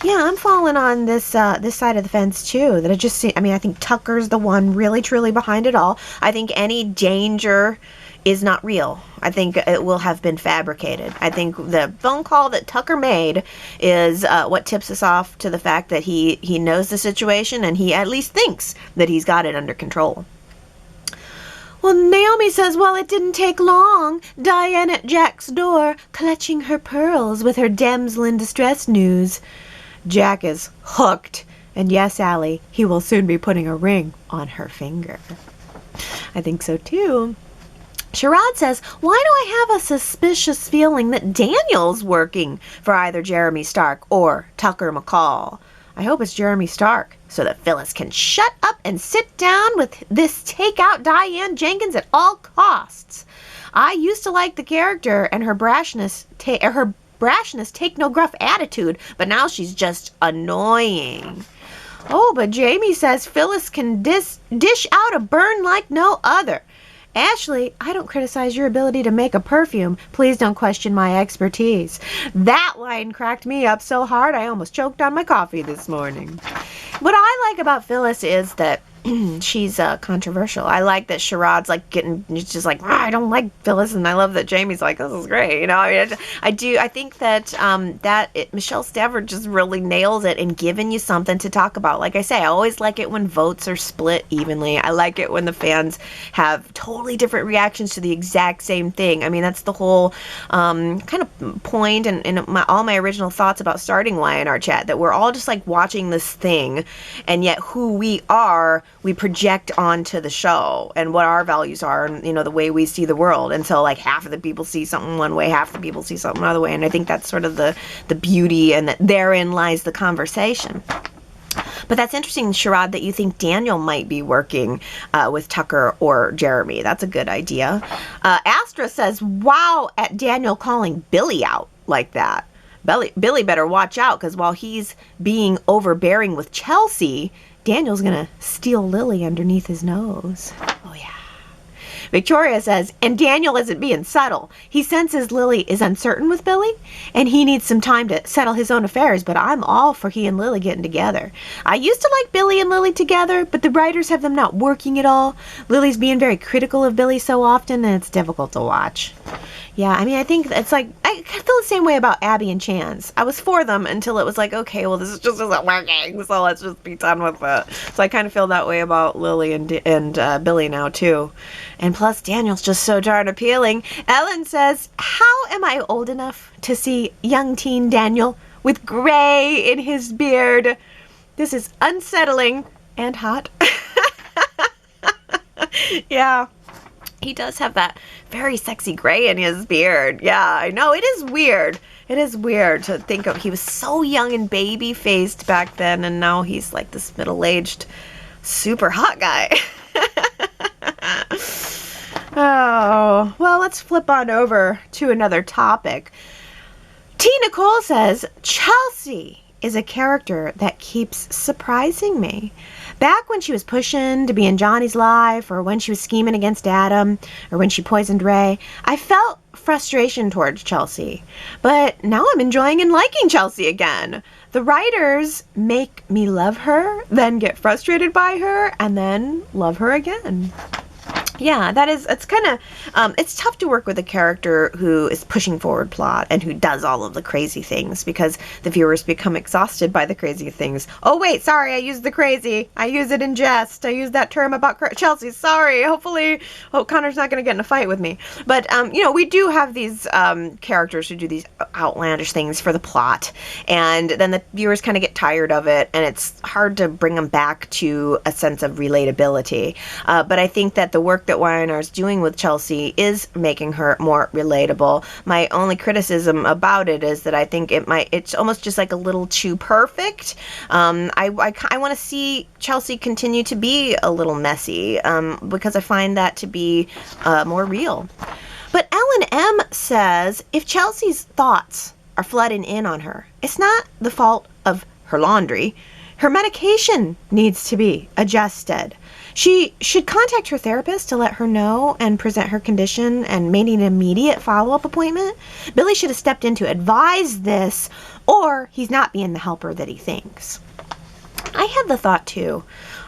Yeah, I'm falling on this side of the fence too. That I think Tucker's the one really truly behind it all. I think any danger is not real. I think it will have been fabricated. I think the phone call that Tucker made is what tips us off to the fact that he knows the situation and he at least thinks that he's got it under control. Well, Naomi says, well, it didn't take long. Diane at Jack's door, clutching her pearls with her damsel in distress news. Jack is hooked. And yes, Allie, he will soon be putting a ring on her finger. I think so, too. Sherrod says, why do I have a suspicious feeling that Daniel's working for either Jeremy Stark or Tucker McCall? I hope it's Jeremy Stark, so that Phyllis can shut up and sit down with this take-out Diane Jenkins at all costs. I used to like the character and her brashness take no gruff attitude, but now she's just annoying. Oh, but Jamie says Phyllis can dish out a burn like no other. Ashley, I don't criticize your ability to make a perfume. Please don't question my expertise. That line cracked me up so hard I almost choked on my coffee this morning. What I like about Phyllis is that she's controversial. I like that Sherrod's just like, I don't like Phyllis, and I love that Jamie's like, this is great. You know, I think that Michelle Stafford just really nails it in giving you something to talk about. Like I say, I always like it when votes are split evenly. I like it when the fans have totally different reactions to the exact same thing. I mean, that's the whole kind of point and all my original thoughts about starting Y&R Chat, that we're all just like watching this thing, and yet who we are, we project onto the show and what our values are and, you know, the way we see the world. And so like half of the people see something one way, half the people see something another way. And I think that's sort of the beauty, and that therein lies the conversation. But that's interesting, Sherrod, that you think Daniel might be working with Tucker or Jeremy. That's a good idea. Astra says, wow, at Daniel calling Billy out like that. Billy better watch out, because while he's being overbearing with Chelsea, Daniel's going to steal Lily underneath his nose. Oh, yeah. Victoria says, and Daniel isn't being subtle. He senses Lily is uncertain with Billy, and he needs some time to settle his own affairs, but I'm all for he and Lily getting together. I used to like Billy and Lily together, but the writers have them not working at all. Lily's being very critical of Billy so often, and it's difficult to watch. Yeah, I mean, I think it's like, I feel the same way about Abby and Chance. I was for them until it was like, okay, well, this just isn't working, so let's just be done with it. So I kind of feel that way about Lily and Billy now, too. And plus Daniel's just so darn appealing. Ellen says, how am I old enough to see young teen Daniel with gray in his beard? This is unsettling and hot. Yeah, he does have that very sexy gray in his beard. Yeah, I know. It is weird. It is weird to think of. He was so young and baby-faced back then, and now he's like this middle-aged, super hot guy. Oh, well, let's flip on over to another topic. T. Nicole says, Chelsea is a character that keeps surprising me. Back when she was pushing to be in Johnny's life, or when she was scheming against Adam, or when she poisoned Ray, I felt frustration towards Chelsea. But now I'm enjoying and liking Chelsea again. The writers make me love her, then get frustrated by her, and then love her again. Yeah, it's kind of, it's tough to work with a character who is pushing forward plot and who does all of the crazy things, because the viewers become exhausted by the crazy things. Oh, wait, sorry, I used the crazy. I use it in jest. I use that term about Chelsea. Sorry. Hopefully, Connor's not going to get in a fight with me. But, we do have these characters who do these outlandish things for the plot, and then the viewers kind of get tired of it, and it's hard to bring them back to a sense of relatability. But I think that the work that Y&R is doing with Chelsea is making her more relatable. My only criticism about it is that I think it's almost just like a little too perfect. I want to see Chelsea continue to be a little messy, because I find that to be more real. But Ellen M. says, if Chelsea's thoughts are flooding in on her, it's not the fault of her laundry. Her medication needs to be adjusted. She should contact her therapist to let her know and present her condition and make an immediate follow-up appointment. Billy should have stepped in to advise this, or he's not being the helper that he thinks. I had the thought, too,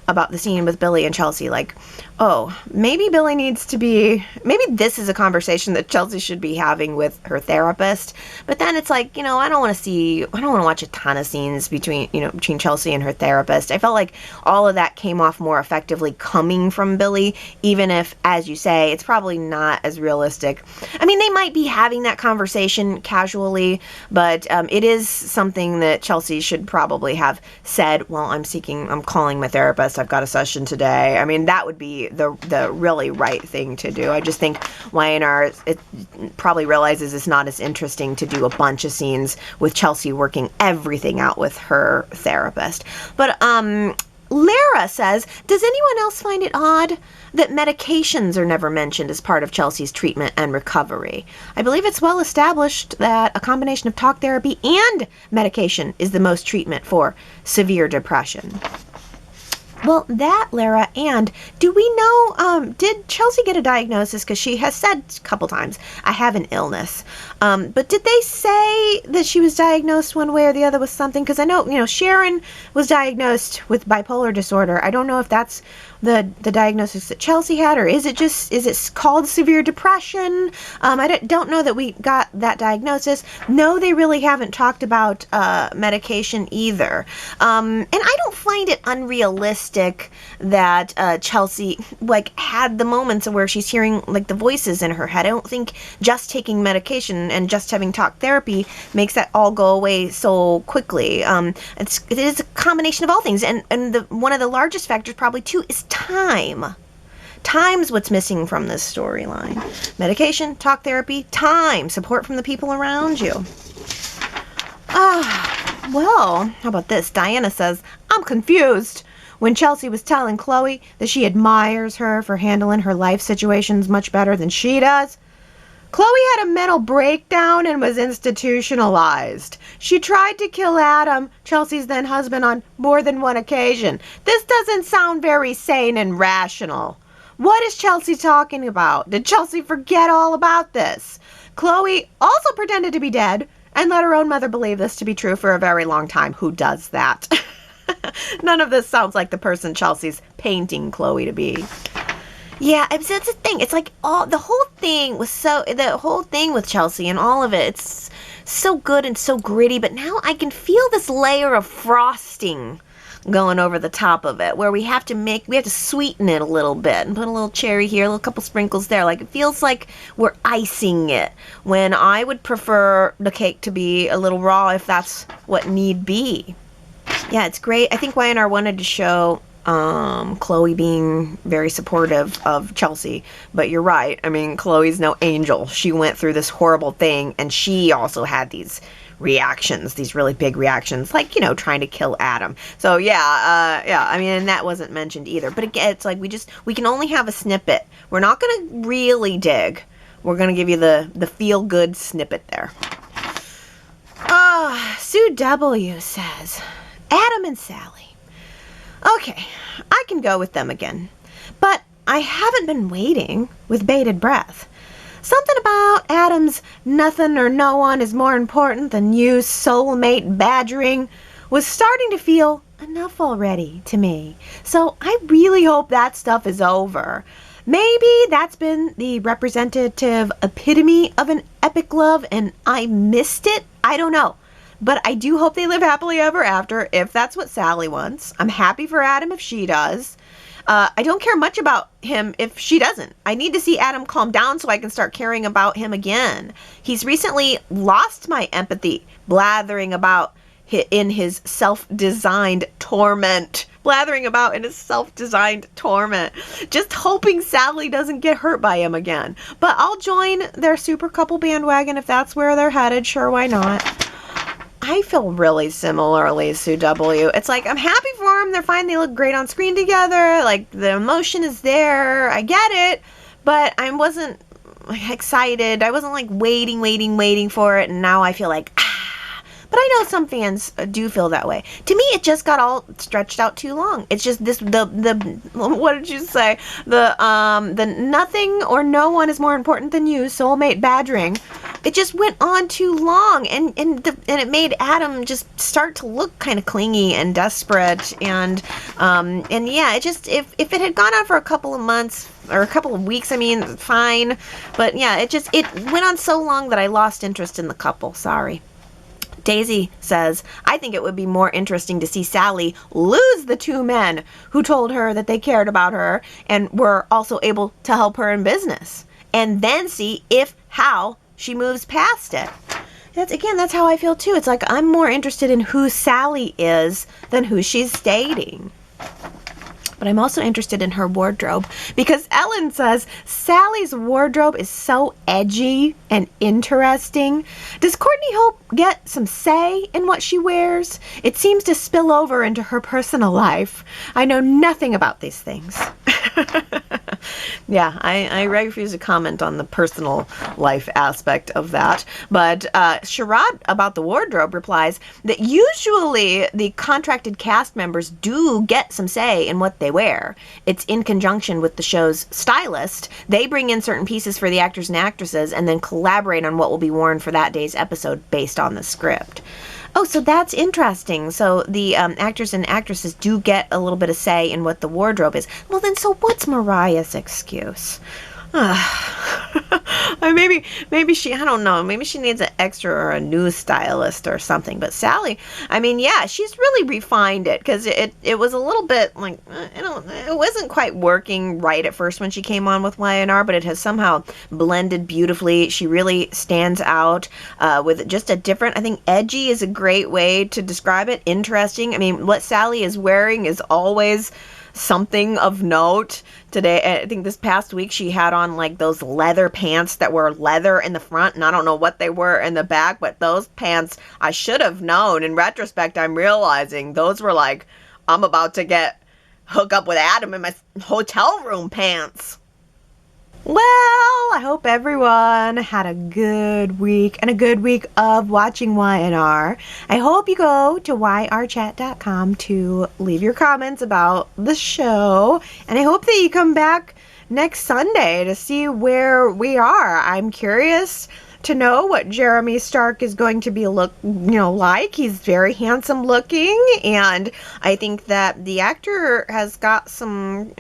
about the scene with Billy and Chelsea, like, oh, maybe maybe this is a conversation that Chelsea should be having with her therapist. But then it's like, I don't want to watch a ton of scenes between Chelsea and her therapist. I felt like all of that came off more effectively coming from Billy, even if, as you say, it's probably not as realistic. I mean, they might be having that conversation casually, but it is something that Chelsea should probably have said, well, I'm calling my therapist. I've got a session today. I mean, that would be the really right thing to do. I just think Y&R probably realizes it's not as interesting to do a bunch of scenes with Chelsea working everything out with her therapist. But Lara says, does anyone else find it odd that medications are never mentioned as part of Chelsea's treatment and recovery? I believe it's well established that a combination of talk therapy and medication is the most treatment for severe depression. Well, that, Lara, and do we know, did Chelsea get a diagnosis? Because she has said a couple times, I have an illness. But did they say that she was diagnosed one way or the other with something? Because I know, Sharon was diagnosed with bipolar disorder. I don't know if that's the diagnosis that Chelsea had, or is it called severe depression? I don't know that we got that diagnosis. No, they really haven't talked about medication either. And I don't find it unrealistic that Chelsea had the moments where she's hearing the voices in her head. I don't think just taking medication and just having talk therapy makes that all go away so quickly. It is a combination of all things, and one of the largest factors probably too is time. Time's what's missing from this storyline. Medication, talk therapy, time, support from the people around you. Well, how about this? Diana says, I'm confused. When Chelsea was telling Chloe that she admires her for handling her life situations much better than she does, Chloe had a mental breakdown and was institutionalized. She tried to kill Adam, Chelsea's then husband, on more than one occasion. This doesn't sound very sane and rational. What is Chelsea talking about? Did Chelsea forget all about this? Chloe also pretended to be dead and let her own mother believe this to be true for a very long time. Who does that? None of this sounds like the person Chelsea's painting Chloe to be. Yeah, that's the thing. It's like the whole thing with Chelsea and all of it, it's so good and so gritty, but now I can feel this layer of frosting going over the top of it, where we have to sweeten it a little bit and put a little cherry here, a little couple sprinkles there. Like, it feels like we're icing it, when I would prefer the cake to be a little raw if that's what need be. Yeah, it's great. I think Y&R wanted to show Chloe being very supportive of Chelsea, but you're right. I mean, Chloe's no angel. She went through this horrible thing, and she also had these reactions, these really big reactions, like, you know, trying to kill Adam. So yeah, I mean, and that wasn't mentioned either. But again, it's like we can only have a snippet. We're not going to really dig. We're going to give you the feel-good snippet there. Sue W. says, Adam and Sally. Okay, I can go with them again, but I haven't been waiting with bated breath. Something about Adam's nothing or no one is more important than you soulmate badgering was starting to feel enough already to me. So I really hope that stuff is over. Maybe that's been the representative epitome of an epic love and I missed it. I don't know. But I do hope they live happily ever after, if that's what Sally wants. I'm happy for Adam if she does. I don't care much about him if she doesn't. I need to see Adam calm down so I can start caring about him again. He's recently lost my empathy, blathering about in his self-designed torment. Just hoping Sally doesn't get hurt by him again. But I'll join their super couple bandwagon if that's where they're headed. Sure, why not? I feel really similarly, Sue W. It's like, I'm happy for them. They're fine. They look great on screen together. Like, the emotion is there. I get it. But I wasn't excited. I wasn't like waiting for it. And now I feel like, But I know some fans do feel that way. To me, it just got all stretched out too long. It's just this, what did you say? The nothing or no one is more important than you, soulmate badgering. It just went on too long, and it made Adam just start to look kind of clingy and desperate, and yeah, it just, if it had gone on for a couple of months or a couple of weeks, I mean, fine, but yeah, it went on so long that I lost interest in the couple. Sorry. Daisy says, I think it would be more interesting to see Sally lose the two men who told her that they cared about her and were also able to help her in business, and then see how she moves past it. That's how I feel too. It's like I'm more interested in who Sally is than who she's dating. But I'm also interested in her wardrobe, because Ellen says Sally's wardrobe is so edgy and interesting. Does Courtney Hope get some say in what she wears? It seems to spill over into her personal life. I know nothing about these things. Yeah, I refuse to comment on the personal life aspect of that. But Sherrod about the wardrobe replies that usually the contracted cast members do get some say in what they wear. It's in conjunction with the show's stylist. They bring in certain pieces for the actors and actresses and then collaborate on what will be worn for that day's episode based on the script. Oh, so that's interesting. So the actors and actresses do get a little bit of say in what the wardrobe is. Well, then, so what's Mariah's excuse? Maybe she, I don't know, maybe she needs an extra or a new stylist or something. But Sally, I mean, yeah, she's really refined it, because it was a little bit like, it wasn't quite working right at first when she came on with Y&R, but it has somehow blended beautifully. She really stands out with just a different, I think edgy is a great way to describe it. Interesting. I mean, what Sally is wearing is always something of note. Today, I think this past week, she had on like those leather pants that were leather in the front, and I don't know what they were in the back, but those pants, I should have known. In retrospect, I'm realizing those were like, I'm about to hook up with Adam in my hotel room pants. Well, I hope everyone had a good week and a good week of watching Y&R. I hope you go to yrchat.com to leave your comments about the show. And I hope that you come back next Sunday to see where we are. I'm curious to know what Jeremy Stark is going to be like. He's very handsome looking, and I think that the actor has got some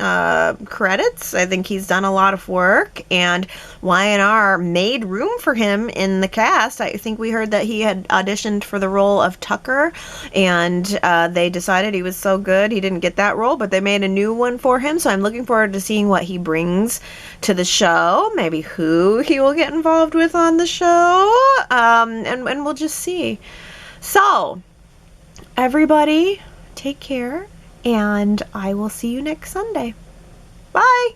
credits. I think he's done a lot of work, and Y&R made room for him in the cast. I think we heard that he had auditioned for the role of Tucker, and they decided he was so good he didn't get that role, but they made a new one for him. So I'm looking forward to seeing what he brings to the show, maybe who he will get involved with on the show, and we'll just see. So, everybody, take care, and I will see you next Sunday. Bye!